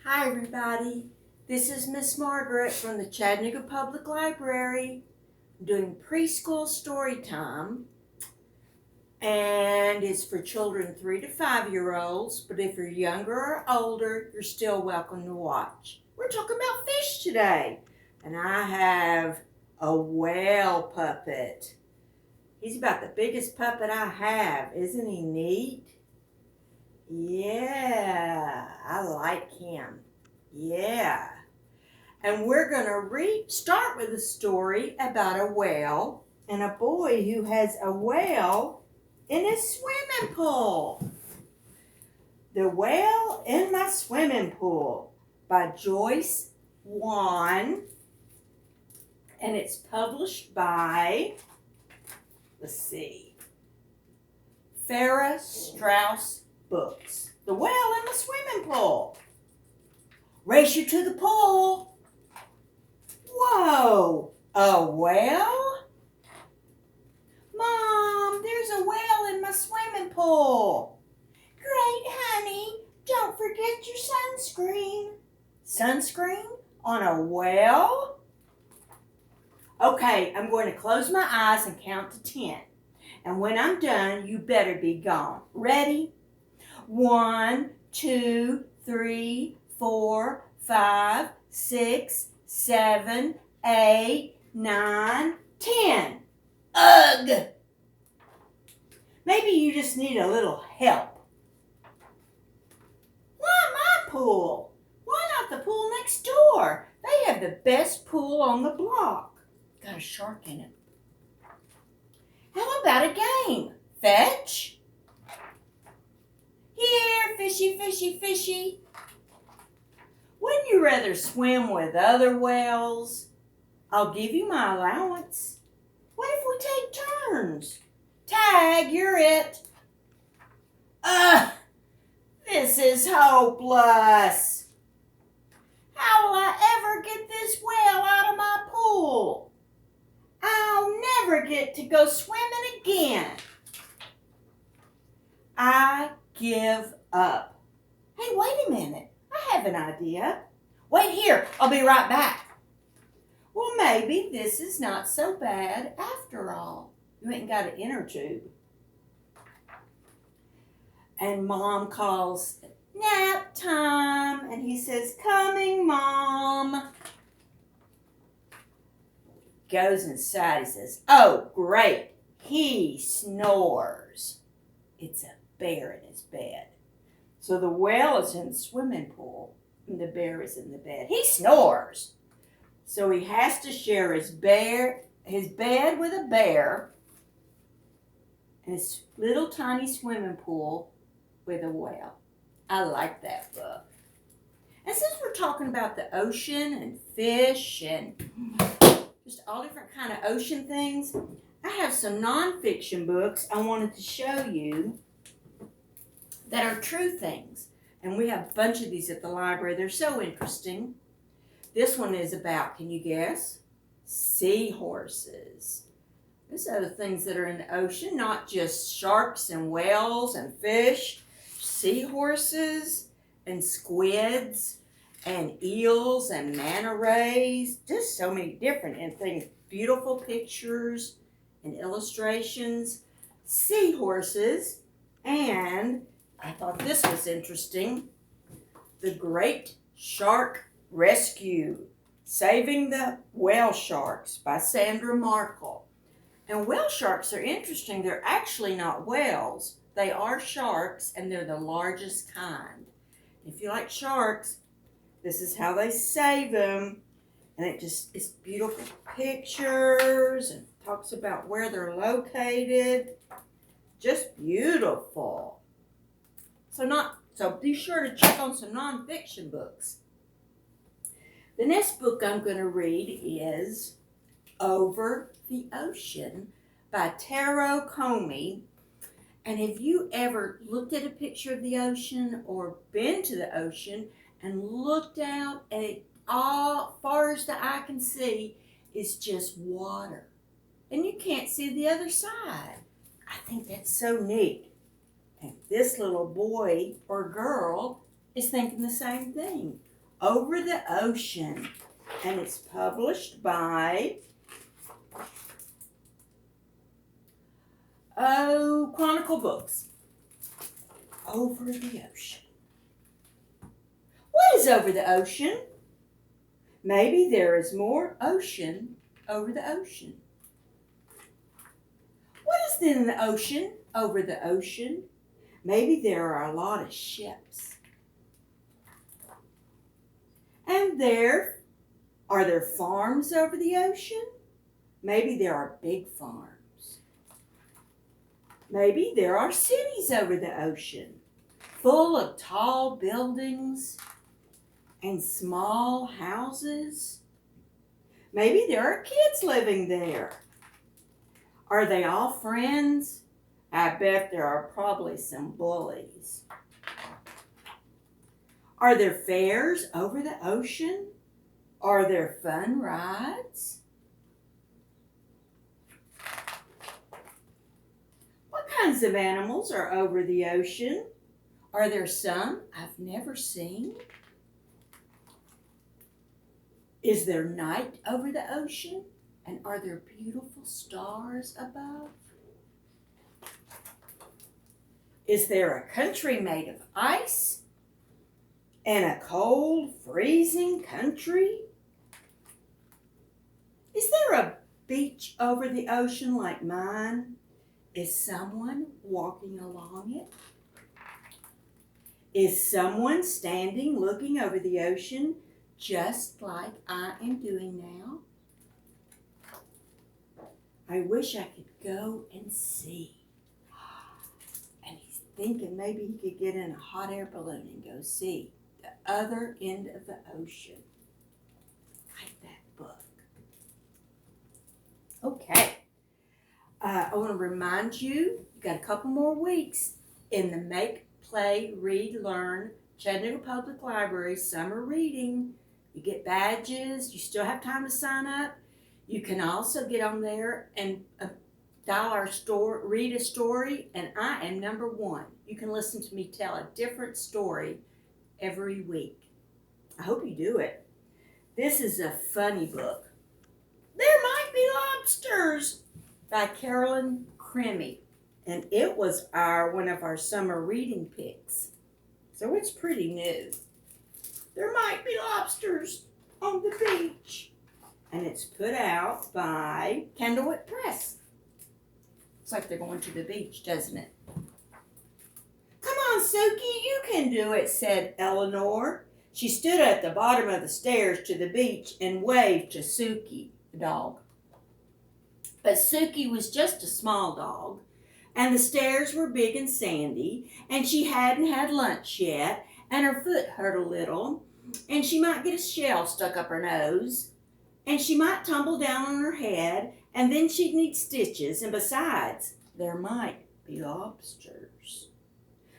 Hi everybody, this is Miss Margaret from the Chattanooga Public Library doing Preschool Storytime, and it's for children 3 to 5-year-olds, but if you're younger or older, you're still welcome to watch. We're talking about fish today, and I have a whale puppet. He's about the biggest puppet I have. Isn't he neat? Yeah, I like him. Yeah. And we're going to start with a story about a whale and a boy who has a whale in his swimming pool. The Whale in My Swimming Pool by Joyce Wan. And it's published by, Farrah Straus Books. The Whale in the Swimming Pool. Race you to the pool. Whoa, a whale? Mom, there's a whale in my swimming pool. Great, honey. Don't forget your sunscreen. Sunscreen on a whale? Okay, I'm going to close my eyes and count to 10. And when I'm done, you better be gone. Ready? 1, 2, 3, 4, 5, 6, 7, 8, 9, 10. Ugh! Maybe you just need a little help. Why my pool? Why not the pool next door? They have the best pool on the block. Got a shark in it. How about a game? Fetch? Here, fishy, fishy, fishy. Wouldn't you rather swim with other whales? I'll give you my allowance. What if we take turns? Tag, you're it. Ugh, this is hopeless. How will I ever get this whale out of my pool? I'll never get to go swimming again. I give up. Hey, wait a minute. I have an idea. Wait here. I'll be right back. Well, maybe this is not so bad after all. You ain't got an inner tube. And Mom calls nap time. And he says, coming, Mom. Goes inside. He says, oh, great. He snores. It's a bear in his bed. So the whale is in the swimming pool, and the bear is in the bed. He snores. So he has to share his bed with a bear and his little tiny swimming pool with a whale. I like that book. And since we're talking about the ocean and fish and just all different kind of ocean things, I have some nonfiction books I wanted to show you that are true things. And we have a bunch of these at the library. They're so interesting. This one is about, can you guess? Seahorses. These are the things that are in the ocean, not just sharks and whales and fish. Seahorses and squids and eels and manta rays. Just so many different things. Beautiful pictures and illustrations. Seahorses. And I thought this was interesting. The Great Shark Rescue, Saving the Whale Sharks by Sandra Markle. And whale sharks are interesting. They're actually not whales. They are sharks, and they're the largest kind. If you like sharks, this is how they save them. And it's beautiful pictures and talks about where they're located. Just beautiful. So be sure to check on some nonfiction books. The next book I'm going to read is Over the Ocean by Taro Comey. And have you ever looked at a picture of the ocean or been to the ocean and looked out and it all far as the eye can see is just water? And you can't see the other side. I think that's so neat. And this little boy or girl is thinking the same thing. Over the Ocean, and it's published by Chronicle Books. Over the Ocean. What is over the ocean? Maybe there is more ocean over the ocean. What is in the ocean over the ocean? Maybe there are a lot of ships. And are there farms over the ocean? Maybe there are big farms. Maybe there are cities over the ocean, full of tall buildings and small houses. Maybe there are kids living there. Are they all friends? I bet there are probably some bullies. Are there fairs over the ocean? Are there fun rides? What kinds of animals are over the ocean? Are there some I've never seen? Is there night over the ocean? And are there beautiful stars above? Is there a country made of ice? And a cold, freezing country? Is there a beach over the ocean like mine? Is someone walking along it? Is someone standing looking over the ocean just like I am doing now? I wish I could go and see. And he's thinking maybe he could get in a hot air balloon and go see the other end of the ocean. Like that book. Okay. I want to remind you, you've got a couple more weeks in the Make, Play, Read, Learn Chattanooga Public Library summer reading. You get badges. You still have time to sign up. You can also get on there and dial our store, read a story, and I am number one. You can listen to me tell a different story every week. I hope you do it. This is a funny book. There Might Be Lobsters by Carolyn Cremmy, and it was one of our summer reading picks. So it's pretty new. There might be lobsters on the beach. And it's put out by Candlewood Press. Looks like they're going to the beach, doesn't it? Come on, Suki, you can do it, said Eleanor. She stood at the bottom of the stairs to the beach and waved to Suki, the dog. But Suki was just a small dog, and the stairs were big and sandy, and she hadn't had lunch yet, and her foot hurt a little, and she might get a shell stuck up her nose, and she might tumble down on her head, and then she'd need stitches, and besides, there might be lobsters.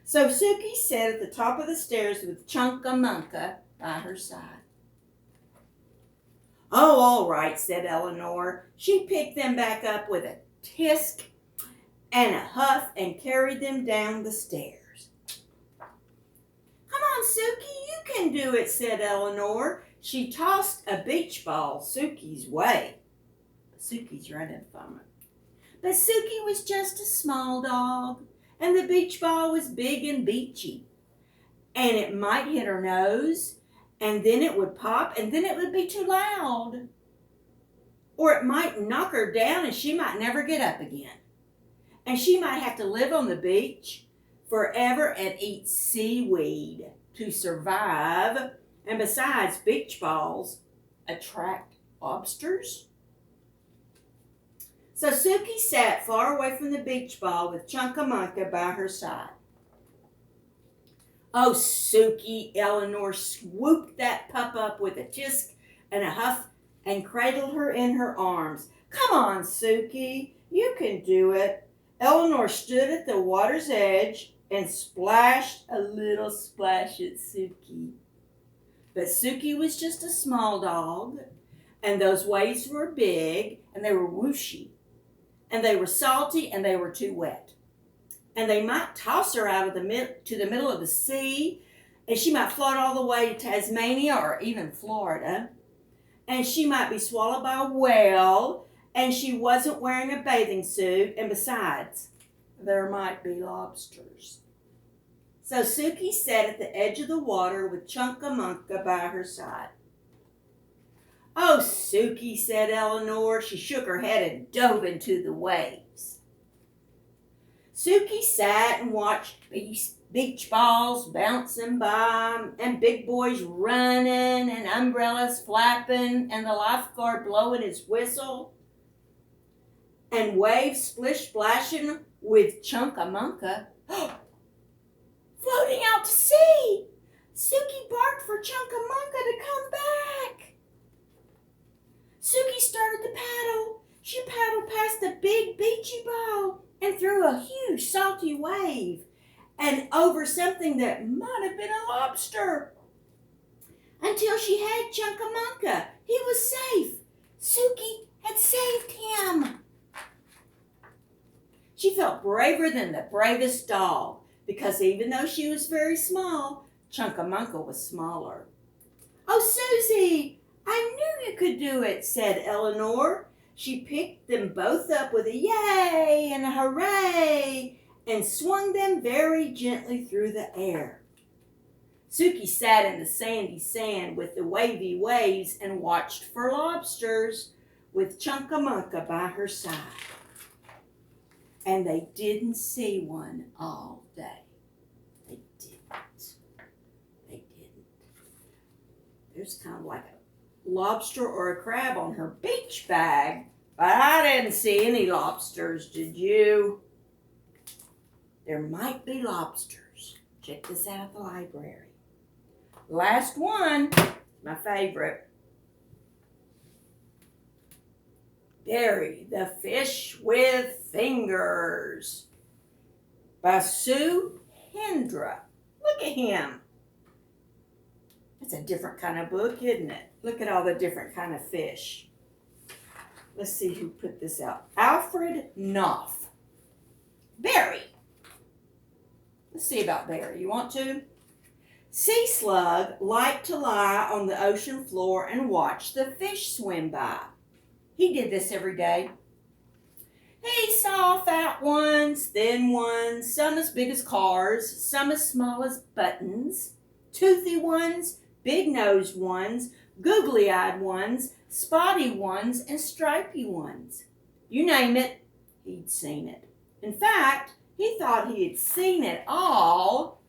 So Suki sat at the top of the stairs with Chunka-Munka by her side. Oh, all right, said Eleanor. She picked them back up with a tisk and a huff and carried them down the stairs. Come on, Suki, you can do it, said Eleanor. She tossed a beach ball Suki's way. Suki's running from it. But Suki was just a small dog, and the beach ball was big and beachy. And it might hit her nose, and then it would pop, and then it would be too loud. Or it might knock her down, and she might never get up again. And she might have to live on the beach forever and eat seaweed to survive. And besides, beach balls attract lobsters. So Suki sat far away from the beach ball with Chunka-Munka by her side. Oh, Suki, Eleanor swooped that pup up with a tisk and a huff and cradled her in her arms. Come on, Suki, you can do it. Eleanor stood at the water's edge and splashed a little splash at Suki. But Suki was just a small dog, and those waves were big, and they were whooshy, and they were salty, and they were too wet. And they might toss her out of to the middle of the sea, And she might float all the way to Tasmania or even Florida. And she might be swallowed by a whale. And she wasn't wearing a bathing suit. And besides, there might be lobsters. So Suki sat at the edge of the water with Chunkamunka by her side. "Oh, Suki," said Eleanor. She shook her head and dove into the waves. Suki sat and watched beach balls bouncing by, and big boys running, and umbrellas flapping, and the lifeguard blowing his whistle, and waves splish-splashing with Chunkamunka floating out to sea. Suki barked for Chunkamunka to come back. Suki started to paddle. She paddled past the big beachy ball and through a huge salty wave and over something that might have been a lobster until she had Chunkamunka. He was safe. Suki had saved him. She felt braver than the bravest dog because even though she was very small, Chunkamunka was smaller. "Oh, Susie, I knew you could do it," said Eleanor. She picked them both up with a yay and a hooray and swung them very gently through the air. Suki sat in the sandy sand with the wavy waves and watched for lobsters with Chunkamunka by her side. And they didn't see one all day. They didn't. There's kind of like a lobster or a crab on her beach bag, but I didn't see any lobsters, did you? There might be lobsters. Check this out at the library. Last one, my favorite. Barry the Fish with Fingers by Sue Hendra. Look at him. It's a different kind of book, isn't it? Look at all the different kind of fish. Let's see who put this out. Alfred Knopf. Barry. Let's see about Barry. You want to? Sea slug liked to lie on the ocean floor and watch the fish swim by. He did this every day. He saw fat ones, thin ones, some as big as cars, some as small as buttons, toothy ones, big-nosed ones, googly-eyed ones, spotty ones, and stripy ones. You name it, he'd seen it. In fact, he thought he had seen it all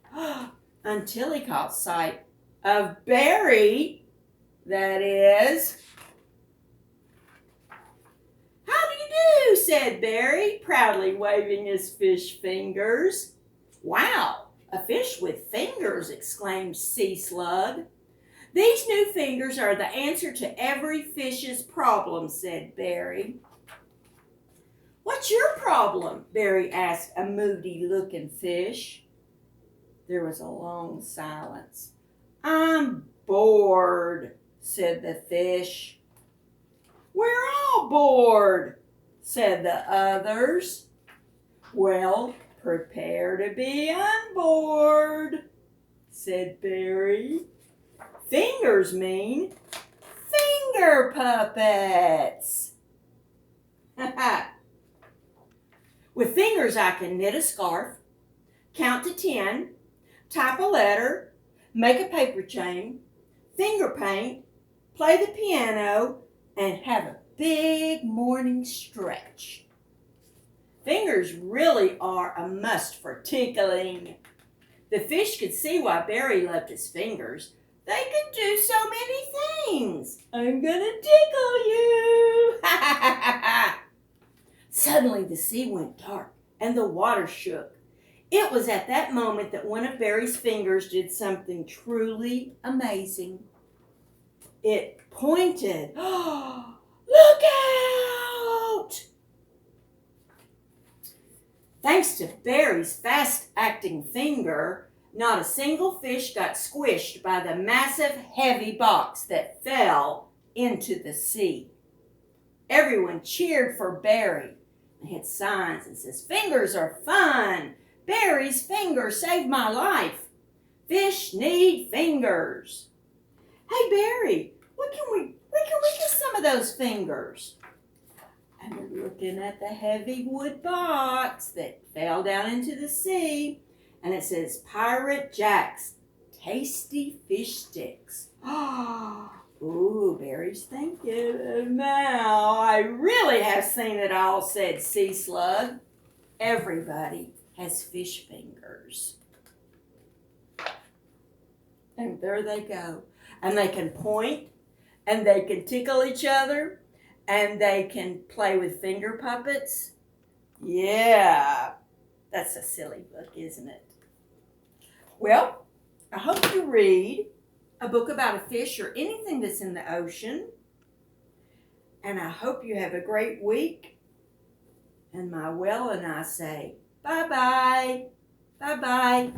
until he caught sight of Barry, that is. "How do you do?" said Barry, proudly waving his fish fingers. "Wow, a fish with fingers," exclaimed Sea Slug. "These new fingers are the answer to every fish's problem," said Barry. "What's your problem?" Barry asked a moody-looking fish. There was a long silence. "I'm bored," said the fish. "We're all bored," said the others. "Well, prepare to be unbored," said Barry. "Fingers mean finger puppets." "With fingers I can knit a scarf, count to 10, type a letter, make a paper chain, finger paint, play the piano, and have a big morning stretch." Fingers really are a must for tickling. The fish could see why Barry loved his fingers. They could do so many things. "I'm gonna tickle you." Suddenly the sea went dark and the water shook. It was at that moment that one of Barry's fingers did something truly amazing. It pointed. "Look out!" Thanks to Barry's fast-acting finger, not a single fish got squished by the massive, heavy box that fell into the sea. Everyone cheered for Barry. They had signs that says, "Fingers are fun. Barry's finger saved my life." Fish need fingers. Hey, Barry, where can we get some of those fingers? And we're looking at the heavy wood box that fell down into the sea. And it says, Pirate Jack's Tasty Fish Sticks. Ooh, Barry's thinking, now I really have seen it all, said Sea Slug. Everybody has fish fingers. And there they go. And they can point, and they can tickle each other, and they can play with finger puppets. Yeah, that's a silly book, isn't it? Well, I hope you read a book about a fish or anything that's in the ocean. And I hope you have a great week. And my Will and I say, bye-bye. Bye-bye.